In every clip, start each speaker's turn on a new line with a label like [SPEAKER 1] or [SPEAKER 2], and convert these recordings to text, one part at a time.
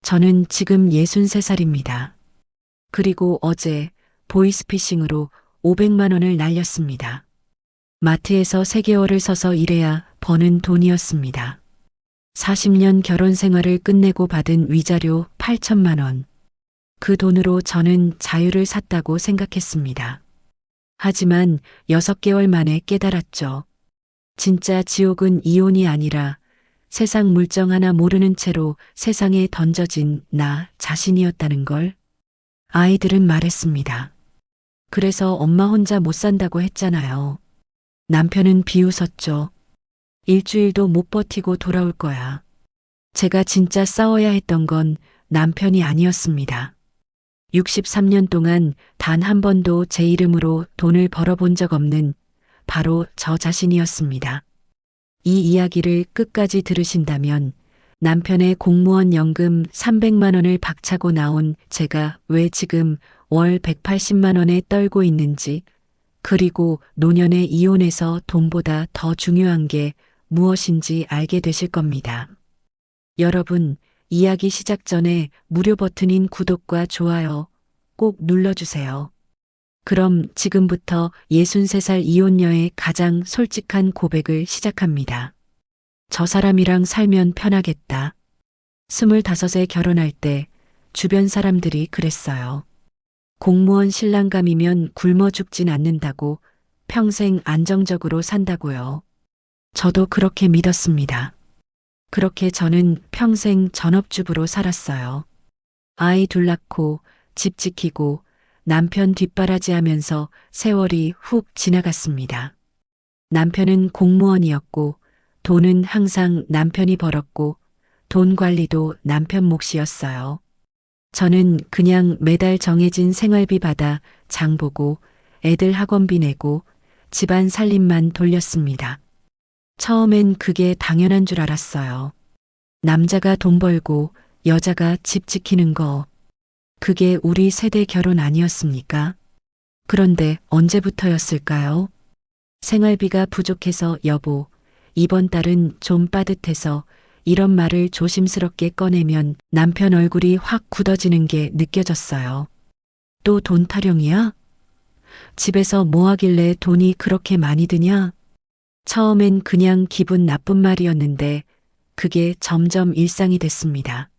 [SPEAKER 1] 저는 지금 63살입니다. 그리고 어제 보이스피싱으로 500만 원을 날렸습니다. 마트에서 3개월을 서서 일해야 버는 돈이었습니다. 40년 결혼 생활을 끝내고 받은 위자료 8천만 원. 그 돈으로 저는 자유를 샀다고 생각했습니다. 하지만 6개월 만에 깨달았죠. 진짜 지옥은 이혼이 아니라 세상 물정 하나 모르는 채로 세상에 던져진 나 자신이었다는 걸. 아이들은 말했습니다. 그래서 엄마 혼자 못 산다고 했잖아요. 남편은 비웃었죠. 일주일도 못 버티고 돌아올 거야. 제가 진짜 싸워야 했던 건 남편이 아니었습니다. 63년 동안 단 한 번도 제 이름으로 돈을 벌어본 적 없는 바로 저 자신이었습니다. 이 이야기를 끝까지 들으신다면 남편의 공무원 연금 300만 원을 박차고 나온 제가 왜 지금 월 180만 원에 떨고 있는지, 그리고 노년에 이혼해서 돈보다 더 중요한 게 무엇인지 알게 되실 겁니다. 여러분, 이야기 시작 전에 무료 버튼인 구독과 좋아요 꼭 눌러주세요. 그럼 지금부터 63살 이혼녀의 가장 솔직한 고백을 시작합니다. 저 사람이랑 살면 편하겠다. 25에 결혼할 때 주변 사람들이 그랬어요. 공무원 신랑감이면 굶어 죽진 않는다고, 평생 안정적으로 산다고요. 저도 그렇게 믿었습니다. 그렇게 저는 평생 전업주부로 살았어요. 아이 둘 낳고 집 지키고 남편 뒷바라지하면서 세월이 훅 지나갔습니다. 남편은 공무원이었고 돈은 항상 남편이 벌었고 돈 관리도 남편 몫이었어요. 저는 그냥 매달 정해진 생활비 받아 장 보고 애들 학원비 내고 집안 살림만 돌렸습니다. 처음엔 그게 당연한 줄 알았어요. 남자가 돈 벌고 여자가 집 지키는 거. 그게 우리 세대 결혼 아니었습니까? 그런데 언제부터였을까요? 생활비가 부족해서 여보, 이번 달은 좀 빠듯해서, 이런 말을 조심스럽게 꺼내면 남편 얼굴이 확 굳어지는 게 느껴졌어요. 또 돈 타령이야? 집에서 뭐 하길래 돈이 그렇게 많이 드냐? 처음엔 그냥 기분 나쁜 말이었는데 그게 점점 일상이 됐습니다.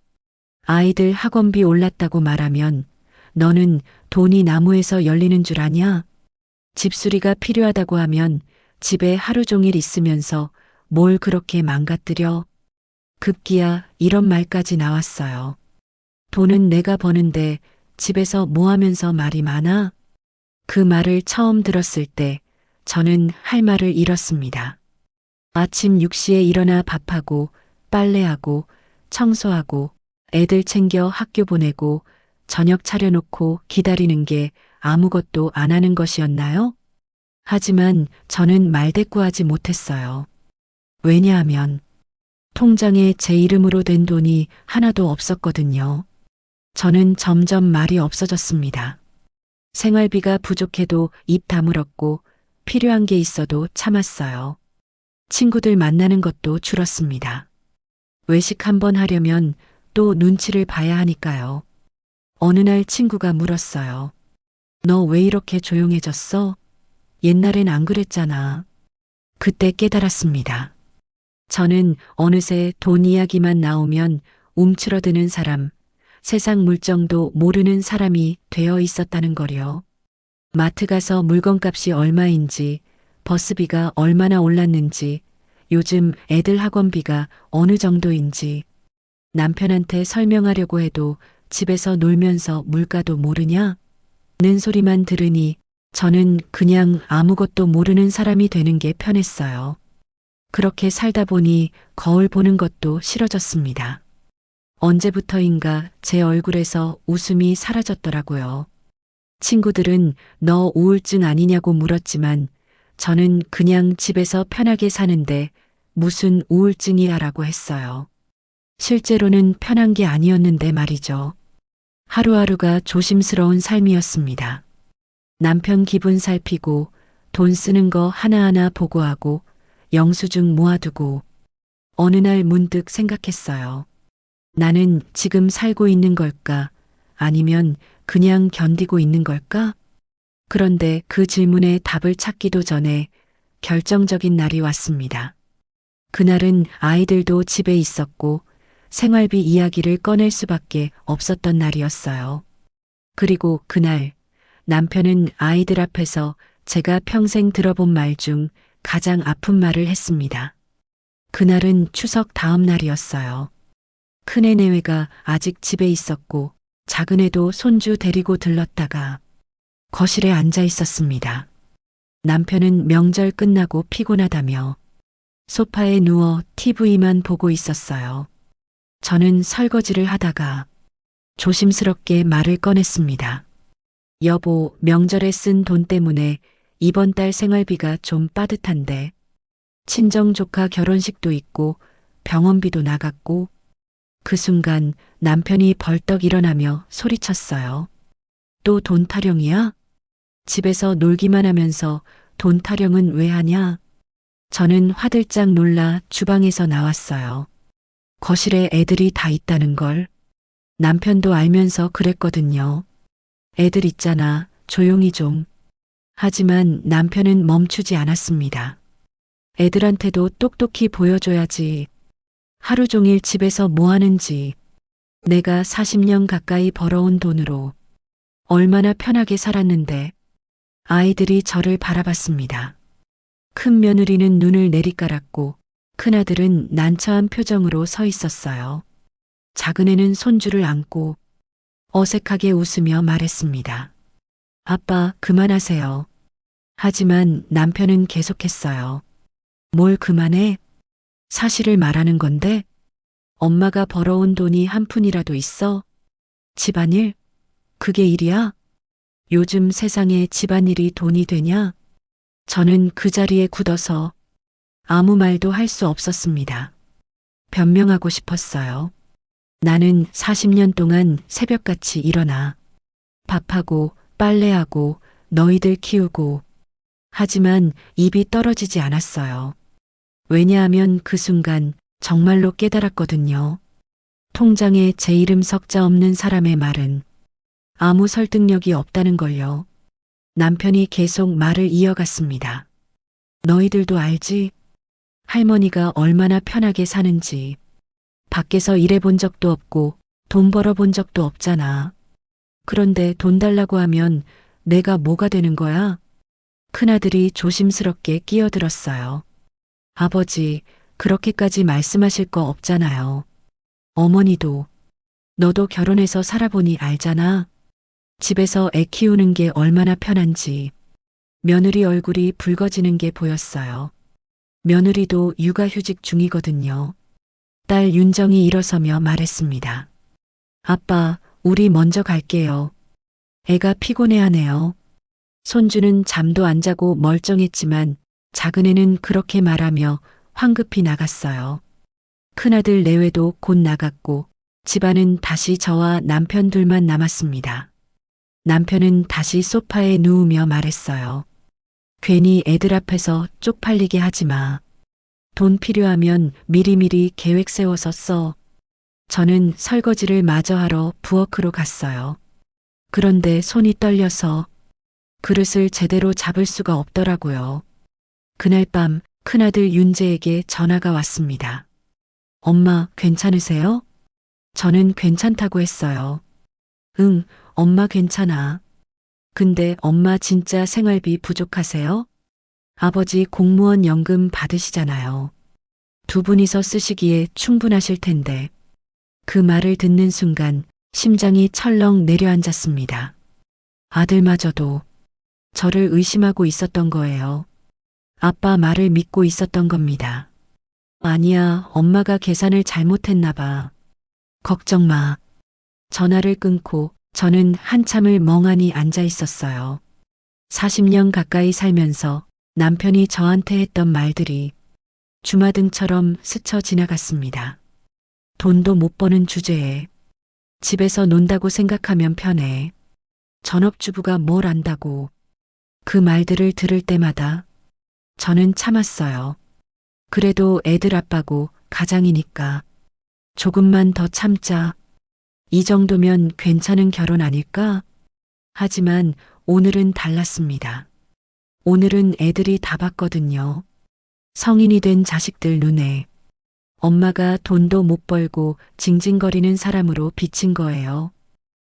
[SPEAKER 1] 아이들 학원비 올랐다고 말하면 너는 돈이 나무에서 열리는 줄 아냐? 집수리가 필요하다고 하면 집에 하루 종일 있으면서 뭘 그렇게 망가뜨려? 급기야 이런 말까지 나왔어요. 돈은 내가 버는데 집에서 뭐 하면서 말이 많아? 그 말을 처음 들었을 때 저는 할 말을 잃었습니다. 아침 6시에 일어나 밥하고 빨래하고 청소하고 애들 챙겨 학교 보내고 저녁 차려놓고 기다리는 게 아무것도 안 하는 것이었나요? 하지만 저는 말대꾸하지 못했어요. 왜냐하면 통장에 제 이름으로 된 돈이 하나도 없었거든요. 저는 점점 말이 없어졌습니다. 생활비가 부족해도 입 다물었고 필요한 게 있어도 참았어요. 친구들 만나는 것도 줄었습니다. 외식 한번 하려면 또 눈치를 봐야 하니까요. 어느 날 친구가 물었어요. 너 왜 이렇게 조용해졌어? 옛날엔 안 그랬잖아. 그때 깨달았습니다. 저는 어느새 돈 이야기만 나오면 움츠러드는 사람, 세상 물정도 모르는 사람이 되어 있었다는 거요. 마트 가서 물건값이 얼마인지, 버스비가 얼마나 올랐는지, 요즘 애들 학원비가 어느 정도인지, 남편한테 설명하려고 해도 집에서 놀면서 물가도 모르냐? 는 소리만 들으니 저는 그냥 아무것도 모르는 사람이 되는 게 편했어요. 그렇게 살다 보니 거울 보는 것도 싫어졌습니다. 언제부터인가 제 얼굴에서 웃음이 사라졌더라고요. 친구들은 너 우울증 아니냐고 물었지만 저는 그냥 집에서 편하게 사는데 무슨 우울증이야라고 했어요. 실제로는 편한 게 아니었는데 말이죠. 하루하루가 조심스러운 삶이었습니다. 남편 기분 살피고 돈 쓰는 거 하나하나 보고하고 영수증 모아두고 어느 날 문득 생각했어요. 나는 지금 살고 있는 걸까? 아니면 그냥 견디고 있는 걸까? 그런데 그 질문에 답을 찾기도 전에 결정적인 날이 왔습니다. 그날은 아이들도 집에 있었고 생활비 이야기를 꺼낼 수밖에 없었던 날이었어요. 그리고 그날 남편은 아이들 앞에서 제가 평생 들어본 말 중 가장 아픈 말을 했습니다. 그날은 추석 다음 날이었어요. 큰애 내외가 아직 집에 있었고 작은애도 손주 데리고 들렀다가 거실에 앉아 있었습니다. 남편은 명절 끝나고 피곤하다며 소파에 누워 TV만 보고 있었어요. 저는 설거지를 하다가 조심스럽게 말을 꺼냈습니다. 여보, 명절에 쓴 돈 때문에 이번 달 생활비가 좀 빠듯한데 친정 조카 결혼식도 있고 병원비도 나갔고. 그 순간 남편이 벌떡 일어나며 소리쳤어요. 또 돈 타령이야? 집에서 놀기만 하면서 돈 타령은 왜 하냐? 저는 화들짝 놀라 주방에서 나왔어요. 거실에 애들이 다 있다는 걸. 남편도 알면서 그랬거든요. 애들 있잖아, 조용히 좀. 하지만 남편은 멈추지 않았습니다. 애들한테도 똑똑히 보여줘야지. 하루 종일 집에서 뭐 하는지. 내가 40년 가까이 벌어온 돈으로 얼마나 편하게 살았는데. 아이들이 저를 바라봤습니다. 큰 며느리는 눈을 내리깔았고 큰아들은 난처한 표정으로 서 있었어요. 작은애는 손주를 안고 어색하게 웃으며 말했습니다. 아빠, 그만하세요. 하지만 남편은 계속했어요. 뭘 그만해? 사실을 말하는 건데? 엄마가 벌어온 돈이 한 푼이라도 있어? 집안일? 그게 일이야? 요즘 세상에 집안일이 돈이 되냐? 저는 그 자리에 굳어서 아무 말도 할 수 없었습니다. 변명하고 싶었어요. 나는 40년 동안 새벽같이 일어나 밥하고 빨래하고 너희들 키우고. 하지만 입이 떨어지지 않았어요. 왜냐하면 그 순간 정말로 깨달았거든요. 통장에 제 이름 석자 없는 사람의 말은 아무 설득력이 없다는 걸요. 남편이 계속 말을 이어갔습니다. 너희들도 알지? 할머니가 얼마나 편하게 사는지. 밖에서 일해본 적도 없고 돈 벌어본 적도 없잖아. 그런데 돈 달라고 하면 내가 뭐가 되는 거야? 큰아들이 조심스럽게 끼어들었어요. 아버지, 그렇게까지 말씀하실 거 없잖아요. 어머니도, 너도 결혼해서 살아보니 알잖아. 집에서 애 키우는 게 얼마나 편한지. 며느리 얼굴이 붉어지는 게 보였어요. 며느리도 육아휴직 중이거든요. 딸 윤정이 일어서며 말했습니다. 아빠, 우리 먼저 갈게요. 애가 피곤해하네요. 손주는 잠도 안 자고 멀쩡했지만 작은애는 그렇게 말하며 황급히 나갔어요. 큰아들 내외도 곧 나갔고 집안은 다시 저와 남편 둘만 남았습니다. 남편은 다시 소파에 누우며 말했어요. 괜히 애들 앞에서 쪽팔리게 하지 마. 돈 필요하면 미리미리 계획 세워서 써. 저는 설거지를 마저 하러 부엌으로 갔어요. 그런데 손이 떨려서 그릇을 제대로 잡을 수가 없더라고요. 그날 밤 큰아들 윤재에게 전화가 왔습니다. 엄마, 괜찮으세요? 저는 괜찮다고 했어요. 응, 엄마 괜찮아. 근데 엄마 진짜 생활비 부족하세요? 아버지 공무원 연금 받으시잖아요. 두 분이서 쓰시기에 충분하실 텐데. 그 말을 듣는 순간 심장이 철렁 내려앉았습니다. 아들마저도 저를 의심하고 있었던 거예요. 아빠 말을 믿고 있었던 겁니다. 아니야, 엄마가 계산을 잘못했나 봐. 걱정 마. 전화를 끊고 저는 한참을 멍하니 앉아 있었어요. 40년 가까이 살면서 남편이 저한테 했던 말들이 주마등처럼 스쳐 지나갔습니다. 돈도 못 버는 주제에 집에서 논다고 생각하면 편해. 전업주부가 뭘 안다고. 그 말들을 들을 때마다 저는 참았어요. 그래도 애들 아빠고 가장이니까. 조금만 더 참자. 이 정도면 괜찮은 결혼 아닐까? 하지만 오늘은 달랐습니다. 오늘은 애들이 다 봤거든요. 성인이 된 자식들 눈에 엄마가 돈도 못 벌고 징징거리는 사람으로 비친 거예요.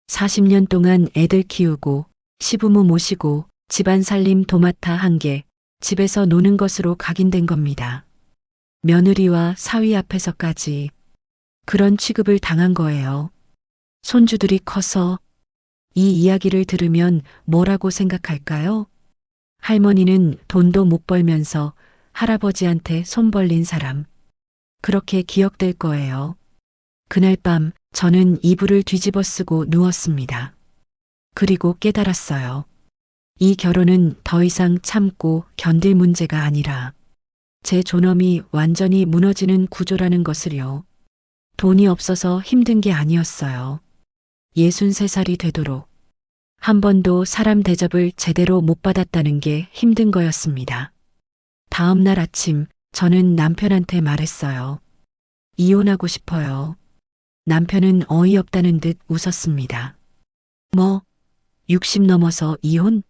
[SPEAKER 1] 40년 동안 애들 키우고 시부모 모시고 집안 살림 도맡아 한 게 집에서 노는 것으로 각인된 겁니다. 며느리와 사위 앞에서까지 그런 취급을 당한 거예요. 손주들이 커서 이 이야기를 들으면 뭐라고 생각할까요? 할머니는 돈도 못 벌면서 할아버지한테 손 벌린 사람. 그렇게 기억될 거예요. 그날 밤 저는 이불을 뒤집어 쓰고 누웠습니다. 그리고 깨달았어요. 이 결혼은 더 이상 참고 견딜 문제가 아니라 제 존엄이 완전히 무너지는 구조라는 것을요. 돈이 없어서 힘든 게 아니었어요. 63살이 되도록 한 번도 사람 대접을 제대로 못 받았다는 게 힘든 거였습니다. 다음 날 아침 저는 남편한테 말했어요. 이혼하고 싶어요. 남편은 어이없다는 듯 웃었습니다. 뭐, 60 넘어서 이혼?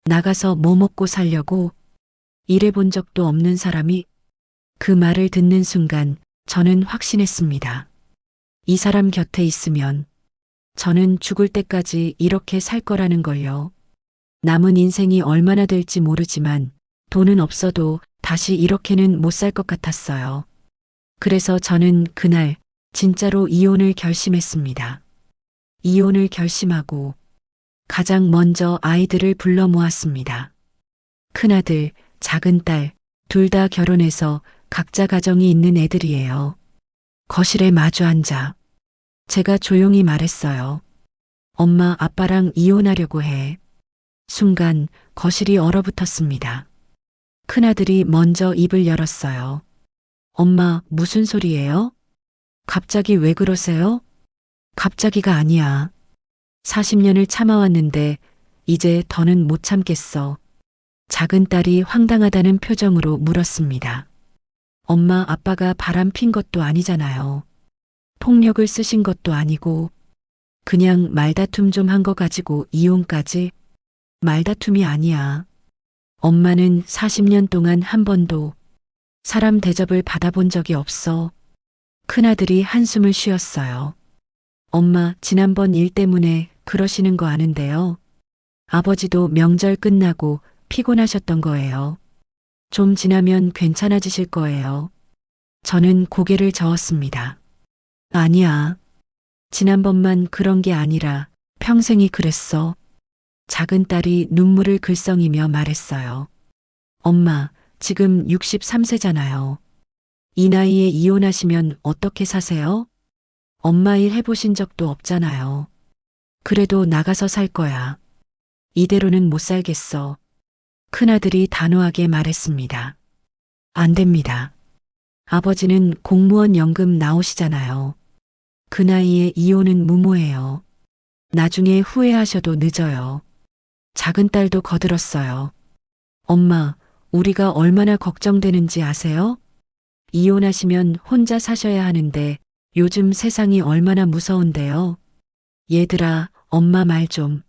[SPEAKER 1] 나가서 뭐 먹고 살려고? 일해본 적도 없는 사람이? 그 말을 듣는 순간 저는 확신했습니다. 이 사람 곁에 있으면 저는 죽을 때까지 이렇게 살 거라는 걸요. 남은 인생이 얼마나 될지 모르지만 돈은 없어도 다시 이렇게는 못 살 것 같았어요. 그래서 저는 그날 진짜로 이혼을 결심했습니다. 이혼을 결심하고 가장 먼저 아이들을 불러 모았습니다. 큰아들, 작은딸, 둘 다 결혼해서 각자 가정이 있는 애들이에요. 거실에 마주 앉아 제가 조용히 말했어요. 엄마, 아빠랑 이혼하려고 해. 순간 거실이 얼어붙었습니다. 큰아들이 먼저 입을 열었어요. 엄마, 무슨 소리예요? 갑자기 왜 그러세요? 갑자기가 아니야. 40년을 참아왔는데 이제 더는 못 참겠어. 작은 딸이 황당하다는 표정으로 물었습니다. 엄마, 아빠가 바람 핀 것도 아니잖아요. 폭력을 쓰신 것도 아니고 그냥 말다툼 좀 한 거 가지고 이혼까지? 말다툼이 아니야. 엄마는 40년 동안 한 번도 사람 대접을 받아본 적이 없어. 큰아들이 한숨을 쉬었어요. 엄마, 지난번 일 때문에 그러시는 거 아는데요. 아버지도 명절 끝나고 피곤하셨던 거예요. 좀 지나면 괜찮아지실 거예요. 저는 고개를 저었습니다. 아니야. 지난번만 그런 게 아니라 평생이 그랬어. 작은 딸이 눈물을 글썽이며 말했어요. 엄마, 지금 63세잖아요. 이 나이에 이혼하시면 어떻게 사세요? 엄마 일 해보신 적도 없잖아요. 그래도 나가서 살 거야. 이대로는 못 살겠어. 큰아들이 단호하게 말했습니다. 안 됩니다. 아버지는 공무원 연금 나오시잖아요. 그 나이에 이혼은 무모해요. 나중에 후회하셔도 늦어요. 작은 딸도 거들었어요. 엄마, 우리가 얼마나 걱정되는지 아세요? 이혼하시면 혼자 사셔야 하는데 요즘 세상이 얼마나 무서운데요. 얘들아, 엄마 말 좀.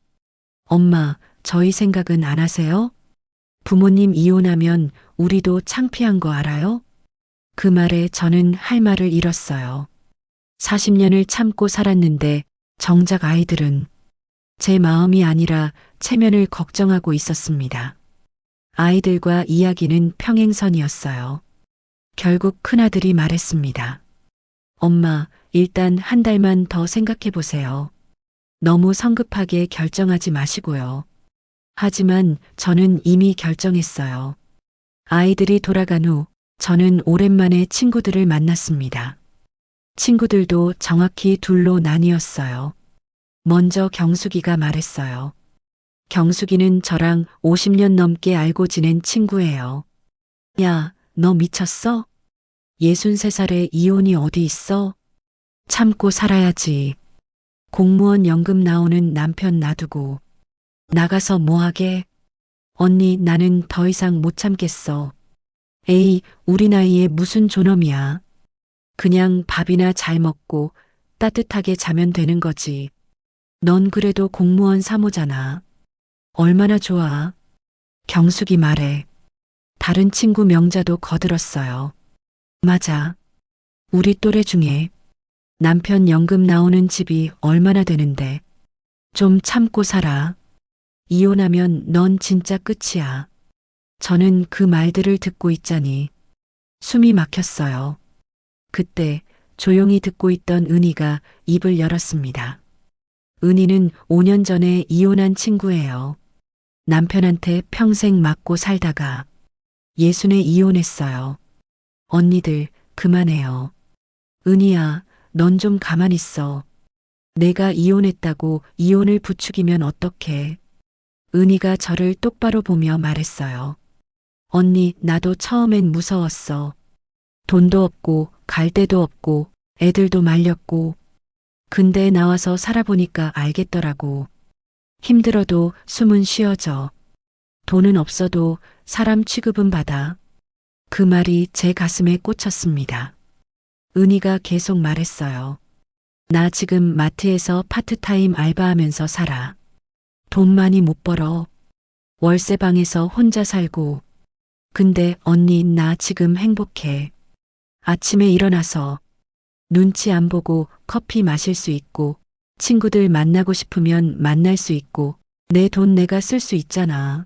[SPEAKER 1] 엄마, 저희 생각은 안 하세요? 부모님 이혼하면 우리도 창피한 거 알아요? 그 말에 저는 할 말을 잃었어요. 40년을 참고 살았는데 정작 아이들은 제 마음이 아니라 체면을 걱정하고 있었습니다. 아이들과 이야기는 평행선이었어요. 결국 큰아들이 말했습니다. 엄마, 일단 한 달만 더 생각해 보세요. 너무 성급하게 결정하지 마시고요. 하지만 저는 이미 결정했어요. 아이들이 돌아간 후 저는 오랜만에 친구들을 만났습니다. 친구들도 정확히 둘로 나뉘었어요. 먼저 경숙이가 말했어요. 경숙이는 저랑 50년 넘게 알고 지낸 친구예요. 야, 너 미쳤어? 63살에 이혼이 어디 있어? 참고 살아야지. 공무원 연금 나오는 남편 놔두고 나가서 뭐하게? 언니, 나는 더 이상 못 참겠어. 에이, 우리 나이에 무슨 존엄이야. 그냥 밥이나 잘 먹고 따뜻하게 자면 되는 거지. 넌 그래도 공무원 사모잖아. 얼마나 좋아. 경숙이 말해. 다른 친구 명자도 거들었어요. 맞아. 우리 또래 중에 남편 연금 나오는 집이 얼마나 되는데. 좀 참고 살아. 이혼하면 넌 진짜 끝이야. 저는 그 말들을 듣고 있자니 숨이 막혔어요. 그때 조용히 듣고 있던 은희가 입을 열었습니다. 은희는 5년 전에 이혼한 친구예요. 남편한테 평생 맞고 살다가 예순에 이혼했어요. 언니들 그만해요. 은희야, 넌 좀 가만히 있어. 내가 이혼했다고 이혼을 부추기면 어떡해. 은희가 저를 똑바로 보며 말했어요. 언니, 나도 처음엔 무서웠어. 돈도 없고 갈 데도 없고 애들도 말렸고. 근데 나와서 살아보니까 알겠더라고. 힘들어도 숨은 쉬어져. 돈은 없어도 사람 취급은 받아. 그 말이 제 가슴에 꽂혔습니다. 은희가 계속 말했어요. 나 지금 마트에서 파트타임 알바하면서 살아. 돈 많이 못 벌어. 월세방에서 혼자 살고. 근데 언니, 나 지금 행복해. 아침에 일어나서 눈치 안 보고 커피 마실 수 있고, 친구들 만나고 싶으면 만날 수 있고, 내 돈 내가 쓸 수 있잖아.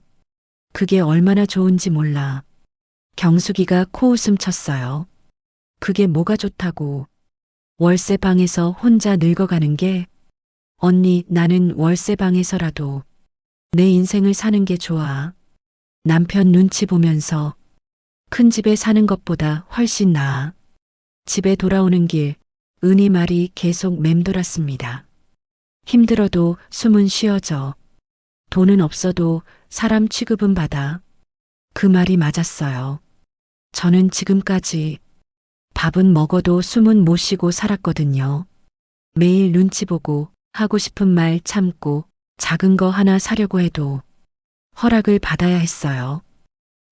[SPEAKER 1] 그게 얼마나 좋은지 몰라. 경숙이가 코웃음 쳤어요. 그게 뭐가 좋다고. 월세방에서 혼자 늙어가는 게. 언니, 나는 월세방에서라도 내 인생을 사는 게 좋아. 남편 눈치 보면서 큰 집에 사는 것보다 훨씬 나아. 집에 돌아오는 길, 은희 말이 계속 맴돌았습니다. 힘들어도 숨은 쉬어져. 돈은 없어도 사람 취급은 받아. 그 말이 맞았어요. 저는 지금까지 밥은 먹어도 숨은 못 쉬고 살았거든요. 매일 눈치 보고 하고 싶은 말 참고 작은 거 하나 사려고 해도 허락을 받아야 했어요.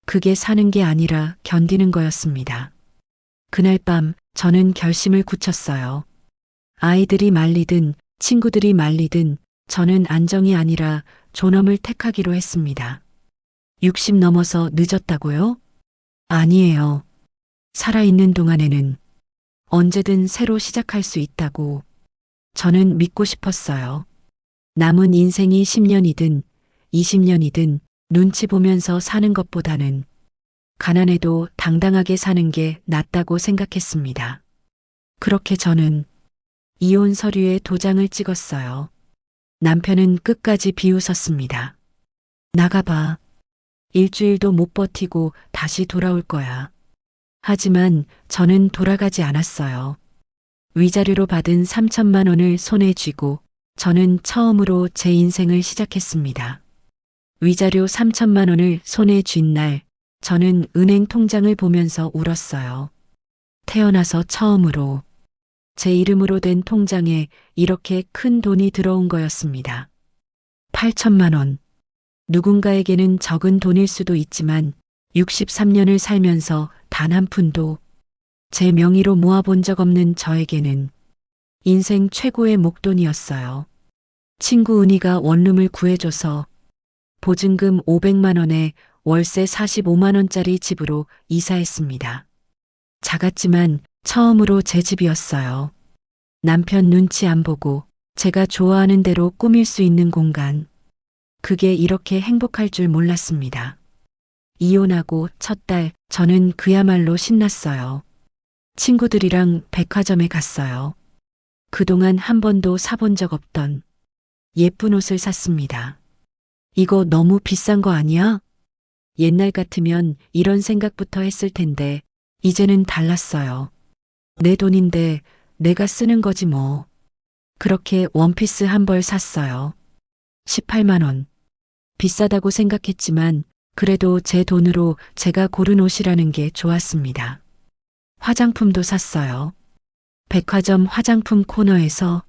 [SPEAKER 1] 그게 사는 게 아니라 견디는 거였습니다. 그날 밤 저는 결심을 굳혔어요. 아이들이 말리든 친구들이 말리든 저는 안정이 아니라 존엄을 택하기로 했습니다. 60 넘어서 늦었다고요? 아니에요. 살아있는 동안에는 언제든 새로 시작할 수 있다고 저는 믿고 싶었어요. 남은 인생이 10년이든 20년이든 눈치 보면서 사는 것보다는 가난해도 당당하게 사는 게 낫다고 생각했습니다. 그렇게 저는 이혼 서류에 도장을 찍었어요. 남편은 끝까지 비웃었습니다. 나가봐. 일주일도 못 버티고 다시 돌아올 거야. 하지만 저는 돌아가지 않았어요. 위자료로 받은 3천만 원을 손에 쥐고 저는 처음으로 제 인생을 시작했습니다. 위자료 3천만 원을 손에 쥔 날 저는 은행 통장을 보면서 울었어요. 태어나서 처음으로 제 이름으로 된 통장에 이렇게 큰 돈이 들어온 거였습니다. 8천만 원. 누군가에게는 적은 돈일 수도 있지만 63년을 살면서 단 한 푼도 제 명의로 모아본 적 없는 저에게는 인생 최고의 목돈이었어요. 친구 은희가 원룸을 구해줘서 보증금 500만 원에 월세 45만 원짜리 집으로 이사했습니다. 작았지만 처음으로 제 집이었어요. 남편 눈치 안 보고 제가 좋아하는 대로 꾸밀 수 있는 공간. 그게 이렇게 행복할 줄 몰랐습니다. 이혼하고 첫 달 저는 그야말로 신났어요. 친구들이랑 백화점에 갔어요. 그동안 한 번도 사본 적 없던 예쁜 옷을 샀습니다. 이거 너무 비싼 거 아니야? 옛날 같으면 이런 생각부터 했을 텐데 이제는 달랐어요. 내 돈인데 내가 쓰는 거지 뭐. 그렇게 원피스 한 벌 샀어요. 18만 원. 비싸다고 생각했지만 그래도 제 돈으로 제가 고른 옷이라는 게 좋았습니다. 화장품도 샀어요. 백화점 화장품 코너에서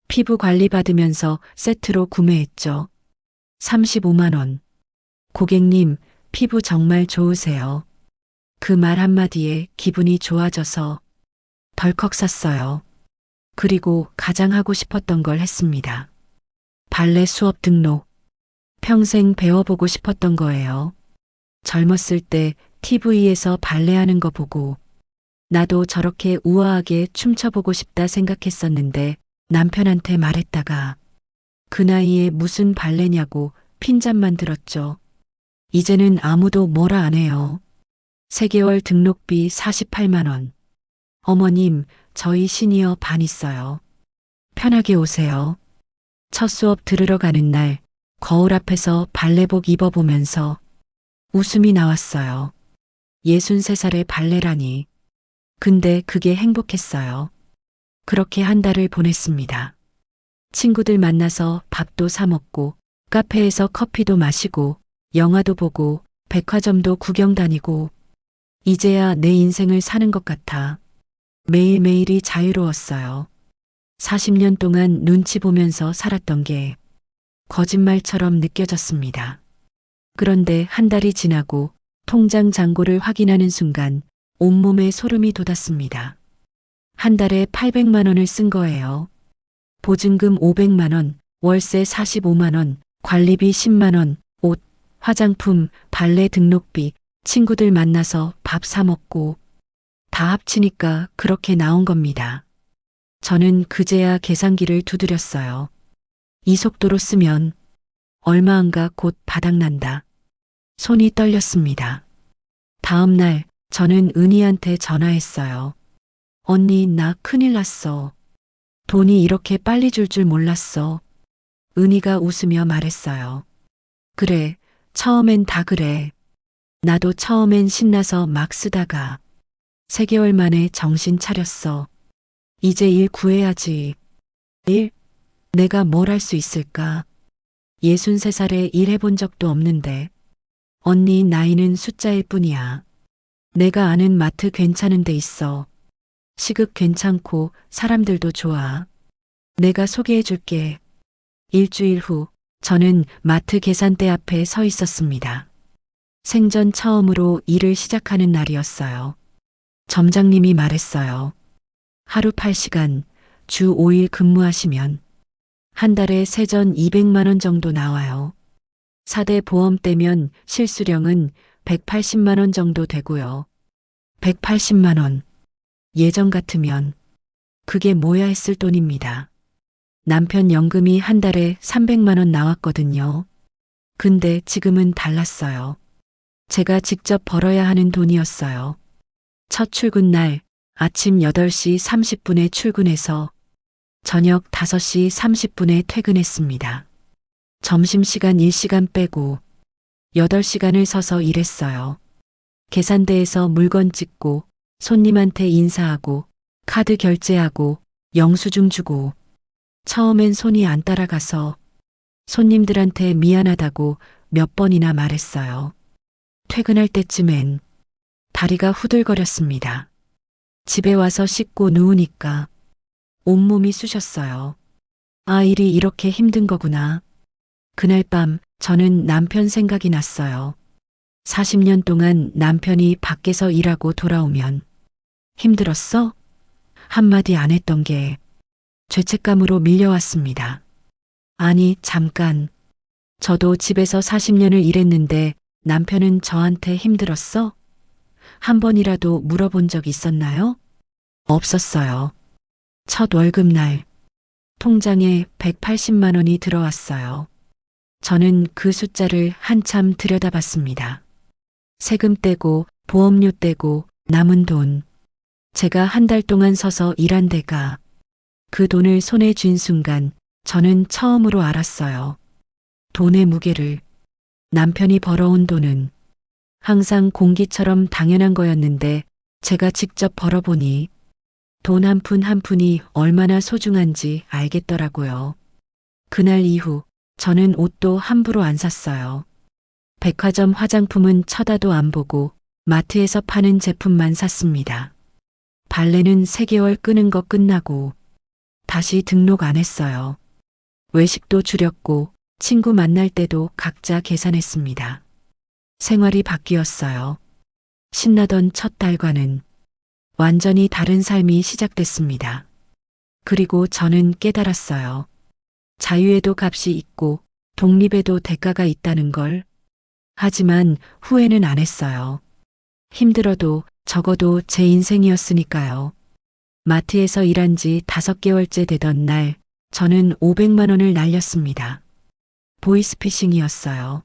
[SPEAKER 1] 피부 관리 받으면서 세트로 구매했죠. 35만 원. 고객님, 피부 정말 좋으세요. 그 말 한마디에 기분이 좋아져서 덜컥 샀어요. 그리고 가장 하고 싶었던 걸 했습니다. 발레 수업 등록. 평생 배워보고 싶었던 거예요. 젊었을 때 TV에서 발레하는 거 보고 나도 저렇게 우아하게 춤춰보고 싶다 생각했었는데 남편한테 말했다가 그 나이에 무슨 발레냐고 핀잔만 들었죠. 이제는 아무도 뭐라 안 해요. 3개월 등록비 48만 원. 어머님, 저희 시니어 반 있어요. 편하게 오세요. 첫 수업 들으러 가는 날 거울 앞에서 발레복 입어보면서 웃음이 나왔어요. 63살의 발레라니. 근데 그게 행복했어요. 그렇게 한 달을 보냈습니다. 친구들 만나서 밥도 사 먹고 카페에서 커피도 마시고 영화도 보고 백화점도 구경 다니고 이제야 내 인생을 사는 것 같아. 매일매일이 자유로웠어요. 40년 동안 눈치 보면서 살았던 게 거짓말처럼 느껴졌습니다. 그런데 한 달이 지나고 통장 잔고를 확인하는 순간 온몸에 소름이 돋았습니다. 한 달에 800만 원을 쓴 거예요. 보증금 500만 원, 월세 45만 원, 관리비 10만 원, 옷, 화장품, 발레 등록비, 친구들 만나서 밥 사 먹고 다 합치니까 그렇게 나온 겁니다. 저는 그제야 계산기를 두드렸어요. 이 속도로 쓰면 얼마 안가 곧 바닥난다. 손이 떨렸습니다. 다음 날 저는 은희한테 전화했어요. 언니, 나 큰일 났어. 돈이 이렇게 빨리 줄 줄 몰랐어. 은희가 웃으며 말했어요. 그래, 처음엔 다 그래. 나도 처음엔 신나서 막 쓰다가 3개월 만에 정신 차렸어. 이제 일 구해야지. 일? 내가 뭘 할 수 있을까? 63살에 일 해본 적도 없는데. 언니, 나이는 숫자일 뿐이야. 내가 아는 마트 괜찮은 데 있어. 시급 괜찮고 사람들도 좋아. 내가 소개해 줄게. 일주일 후 저는 마트 계산대 앞에 서 있었습니다. 생전 처음으로 일을 시작하는 날이었어요. 점장님이 말했어요. 하루 8시간, 주 5일 근무하시면 한 달에 세전 200만 원 정도 나와요. 4대 보험 떼면 실수령은 180만 원 정도 되고요. 180만 원. 예전 같으면 그게 뭐야 했을 돈입니다. 남편 연금이 한 달에 300만 원 나왔거든요. 근데 지금은 달랐어요. 제가 직접 벌어야 하는 돈이었어요. 첫 출근 날 아침 8시 30분에 출근해서 저녁 5시 30분에 퇴근했습니다. 점심시간 1시간 빼고 8시간을 서서 일했어요. 계산대에서 물건 찍고 손님한테 인사하고 카드 결제하고 영수증 주고 처음엔 손이 안 따라가서 손님들한테 미안하다고 몇 번이나 말했어요. 퇴근할 때쯤엔 다리가 후들거렸습니다. 집에 와서 씻고 누우니까 온몸이 쑤셨어요. 아, 일이 이렇게 힘든 거구나. 그날 밤 저는 남편 생각이 났어요. 40년 동안 남편이 밖에서 일하고 돌아오면 힘들었어? 한마디 안 했던 게 죄책감으로 밀려왔습니다. 아니, 잠깐. 저도 집에서 40년을 일했는데 남편은 저한테 힘들었어? 한 번이라도 물어본 적 있었나요? 없었어요. 첫 월급날 통장에 180만 원이 들어왔어요. 저는 그 숫자를 한참 들여다봤습니다. 세금 떼고 보험료 떼고 남은 돈. 제가 한 달 동안 서서 일한 데가 그 돈을 손에 쥔 순간 저는 처음으로 알았어요. 돈의 무게를. 남편이 벌어온 돈은 항상 공기처럼 당연한 거였는데 제가 직접 벌어보니 돈 한 푼 한 푼이 얼마나 소중한지 알겠더라고요. 그날 이후 저는 옷도 함부로 안 샀어요. 백화점 화장품은 쳐다도 안 보고 마트에서 파는 제품만 샀습니다. 발레는 3개월 끄는 거 끝나고 다시 등록 안 했어요. 외식도 줄였고 친구 만날 때도 각자 계산했습니다. 생활이 바뀌었어요. 신나던 첫 달과는 완전히 다른 삶이 시작됐습니다. 그리고 저는 깨달았어요. 자유에도 값이 있고 독립에도 대가가 있다는 걸. 하지만 후회는 안 했어요. 힘들어도 적어도 제 인생이었으니까요. 마트에서 일한 지 5개월째 되던 날, 저는 500만 원을 날렸습니다. 보이스피싱이었어요.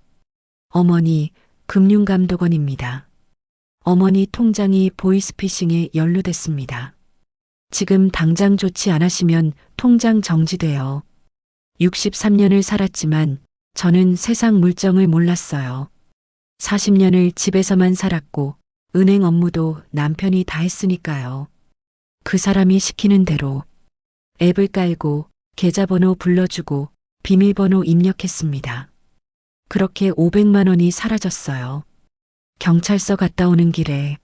[SPEAKER 1] 어머니, 금융감독원입니다. 어머니 통장이 보이스피싱에 연루됐습니다. 지금 당장 조치 안 하시면 통장 정지돼요. 63년을 살았지만 저는 세상 물정을 몰랐어요. 40년을 집에서만 살았고 은행 업무도 남편이 다 했으니까요. 그 사람이 시키는 대로 앱을 깔고 계좌번호 불러주고 비밀번호 입력했습니다. 그렇게 500만 원이 사라졌어요. 경찰서 갔다 오는 길에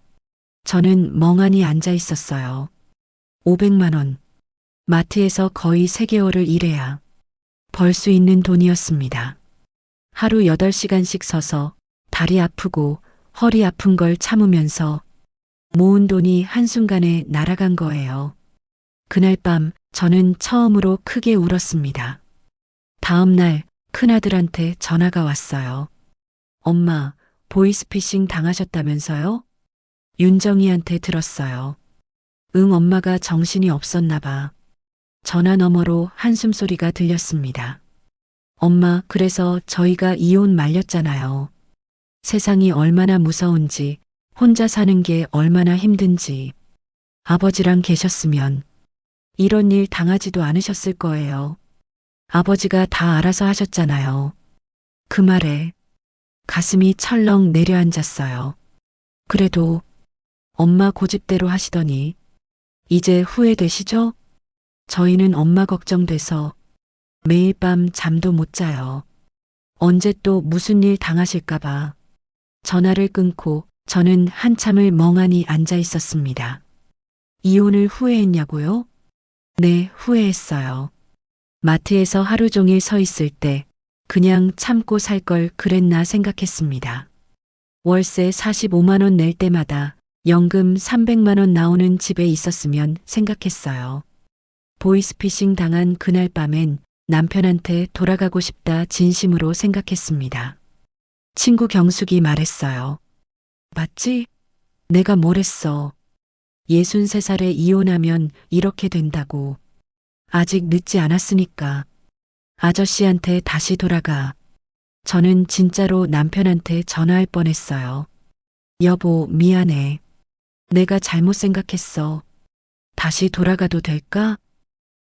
[SPEAKER 1] 저는 멍하니 앉아 있었어요. 500만 원. 마트에서 거의 3개월을 일해야 벌 수 있는 돈이었습니다. 하루 8시간씩 서서 다리 아프고 허리 아픈 걸 참으면서 모은 돈이 한순간에 날아간 거예요. 그날 밤 저는 처음으로 크게 울었습니다. 다음 날 큰아들한테 전화가 왔어요. 엄마, 보이스피싱 당하셨다면서요? 윤정이한테 들었어요. 응, 엄마가 정신이 없었나 봐. 전화 너머로 한숨 소리가 들렸습니다. 엄마, 그래서 저희가 이혼 말렸잖아요. 세상이 얼마나 무서운지, 혼자 사는 게 얼마나 힘든지. 아버지랑 계셨으면 이런 일 당하지도 않으셨을 거예요. 아버지가 다 알아서 하셨잖아요. 그 말에 가슴이 철렁 내려앉았어요. 그래도 엄마 고집대로 하시더니 이제 후회되시죠? 저희는 엄마 걱정돼서 매일 밤 잠도 못 자요. 언제 또 무슨 일 당하실까봐. 전화를 끊고 저는 한참을 멍하니 앉아 있었습니다. 이혼을 후회했냐고요? 네, 후회했어요. 마트에서 하루 종일 서 있을 때 그냥 참고 살 걸 그랬나 생각했습니다. 월세 45만 원 낼 때마다 연금 300만 원 나오는 집에 있었으면 생각했어요. 보이스피싱 당한 그날 밤엔 남편한테 돌아가고 싶다 진심으로 생각했습니다. 친구 경숙이 말했어요. 맞지? 내가 뭘 했어. 63살에 이혼하면 이렇게 된다고. 아직 늦지 않았으니까. 아저씨한테 다시 돌아가. 저는 진짜로 남편한테 전화할 뻔했어요. 여보, 미안해. 내가 잘못 생각했어. 다시 돌아가도 될까?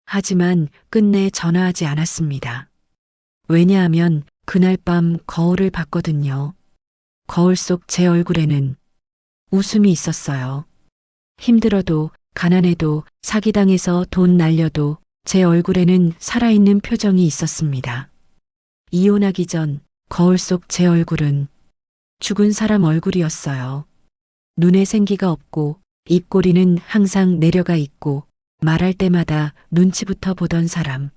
[SPEAKER 1] 하지만 끝내 전화하지 않았습니다. 왜냐하면 그날 밤 거울을 봤거든요. 거울 속 제 얼굴에는 웃음이 있었어요. 힘들어도 가난해도 사기당해서 돈 날려도 제 얼굴에는 살아있는 표정이 있었습니다. 이혼하기 전 거울 속 제 얼굴은 죽은 사람 얼굴이었어요. 눈에 생기가 없고 입꼬리는 항상 내려가 있고 말할 때마다 눈치부터 보던 사람.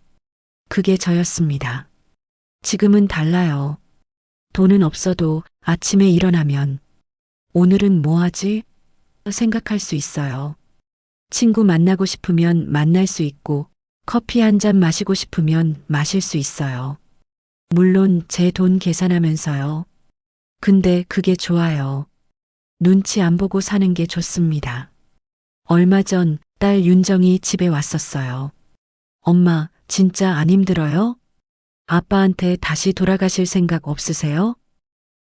[SPEAKER 1] 그게 저였습니다. 지금은 달라요. 돈은 없어도 아침에 일어나면 오늘은 뭐 하지? 생각할 수 있어요. 친구 만나고 싶으면 만날 수 있고 커피 한 잔 마시고 싶으면 마실 수 있어요. 물론 제 돈 계산하면서요. 근데 그게 좋아요. 눈치 안 보고 사는 게 좋습니다. 얼마 전 딸 윤정이 집에 왔었어요. 엄마, 진짜 안 힘들어요? 아빠한테 다시 돌아가실 생각 없으세요?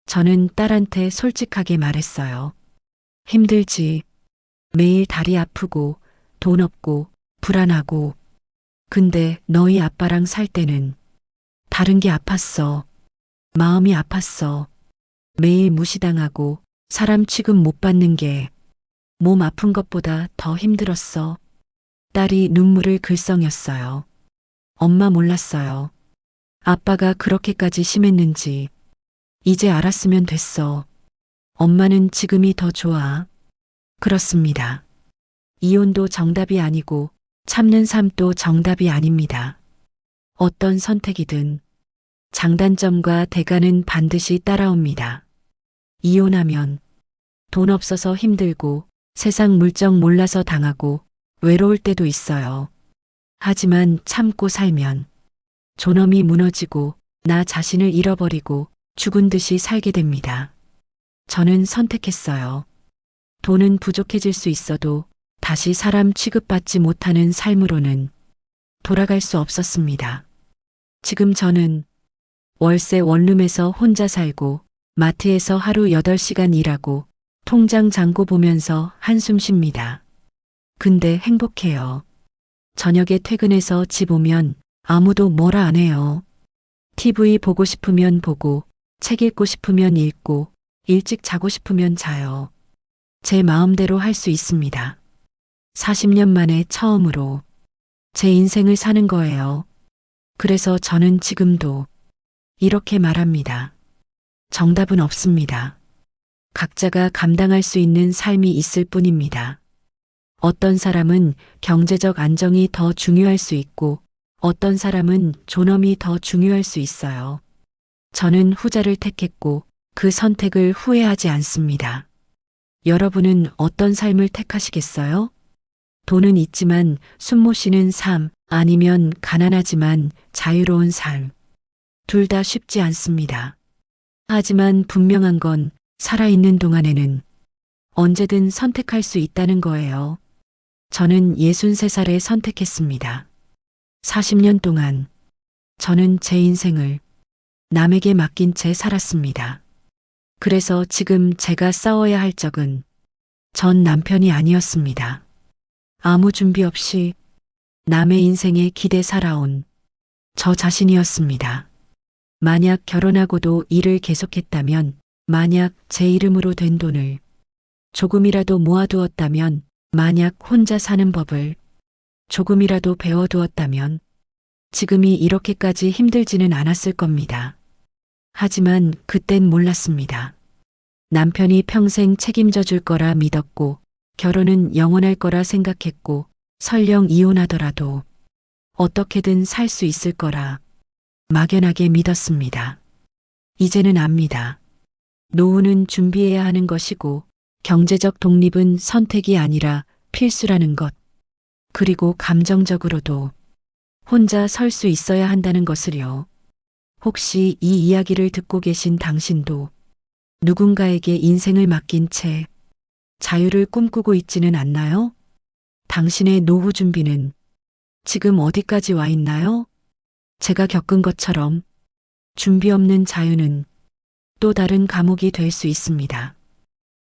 [SPEAKER 1] 저는 딸한테 솔직하게 말했어요. 힘들지. 매일 다리 아프고 돈 없고 불안하고. 근데 너희 아빠랑 살 때는 다른 게 아팠어. 마음이 아팠어. 매일 무시당하고 사람 취급 못 받는 게 몸 아픈 것보다 더 힘들었어. 딸이 눈물을 글썽였어요. 엄마 몰랐어요. 아빠가 그렇게까지 심했는지. 이제 알았으면 됐어. 엄마는 지금이 더 좋아. 그렇습니다. 이혼도 정답이 아니고 참는 삶도 정답이 아닙니다. 어떤 선택이든 장단점과 대가는 반드시 따라옵니다. 이혼하면 돈 없어서 힘들고 세상 물정 몰라서 당하고 외로울 때도 있어요. 하지만 참고 살면 존엄이 무너지고 나 자신을 잃어버리고 죽은 듯이 살게 됩니다. 저는 선택했어요. 돈은 부족해질 수 있어도 다시 사람 취급받지 못하는 삶으로는 돌아갈 수 없었습니다. 지금 저는 월세 원룸에서 혼자 살고 마트에서 하루 8시간 일하고 통장 잔고 보면서 한숨 쉽니다. 근데 행복해요. 저녁에 퇴근해서 집 오면 아무도 뭐라 안 해요. TV 보고 싶으면 보고, 책 읽고 싶으면 읽고, 일찍 자고 싶으면 자요. 제 마음대로 할 수 있습니다. 40년 만에 처음으로 제 인생을 사는 거예요. 그래서 저는 지금도 이렇게 말합니다. 정답은 없습니다. 각자가 감당할 수 있는 삶이 있을 뿐입니다. 어떤 사람은 경제적 안정이 더 중요할 수 있고 어떤 사람은 존엄이 더 중요할 수 있어요. 저는 후자를 택했고 그 선택을 후회하지 않습니다. 여러분은 어떤 삶을 택하시겠어요? 돈은 있지만 숨 못 쉬는 삶, 아니면 가난하지만 자유로운 삶. 둘 다 쉽지 않습니다. 하지만 분명한 건 살아있는 동안에는 언제든 선택할 수 있다는 거예요. 저는 63살에 선택했습니다. 40년 동안 저는 제 인생을 남에게 맡긴 채 살았습니다. 그래서 지금 제가 싸워야 할 적은 전 남편이 아니었습니다. 아무 준비 없이 남의 인생에 기대 살아온 저 자신이었습니다. 만약 결혼하고도 일을 계속했다면, 만약 제 이름으로 된 돈을 조금이라도 모아두었다면, 만약 혼자 사는 법을 조금이라도 배워두었다면, 지금이 이렇게까지 힘들지는 않았을 겁니다. 하지만 그땐 몰랐습니다. 남편이 평생 책임져 줄 거라 믿었고, 결혼은 영원할 거라 생각했고, 설령 이혼하더라도 어떻게든 살 수 있을 거라 막연하게 믿었습니다. 이제는 압니다. 노후는 준비해야 하는 것이고 경제적 독립은 선택이 아니라 필수라는 것. 그리고 감정적으로도 혼자 설 수 있어야 한다는 것을요. 혹시 이 이야기를 듣고 계신 당신도 누군가에게 인생을 맡긴 채 자유를 꿈꾸고 있지는 않나요? 당신의 노후 준비는 지금 어디까지 와 있나요? 제가 겪은 것처럼 준비 없는 자유는 또 다른 감옥이 될 수 있습니다.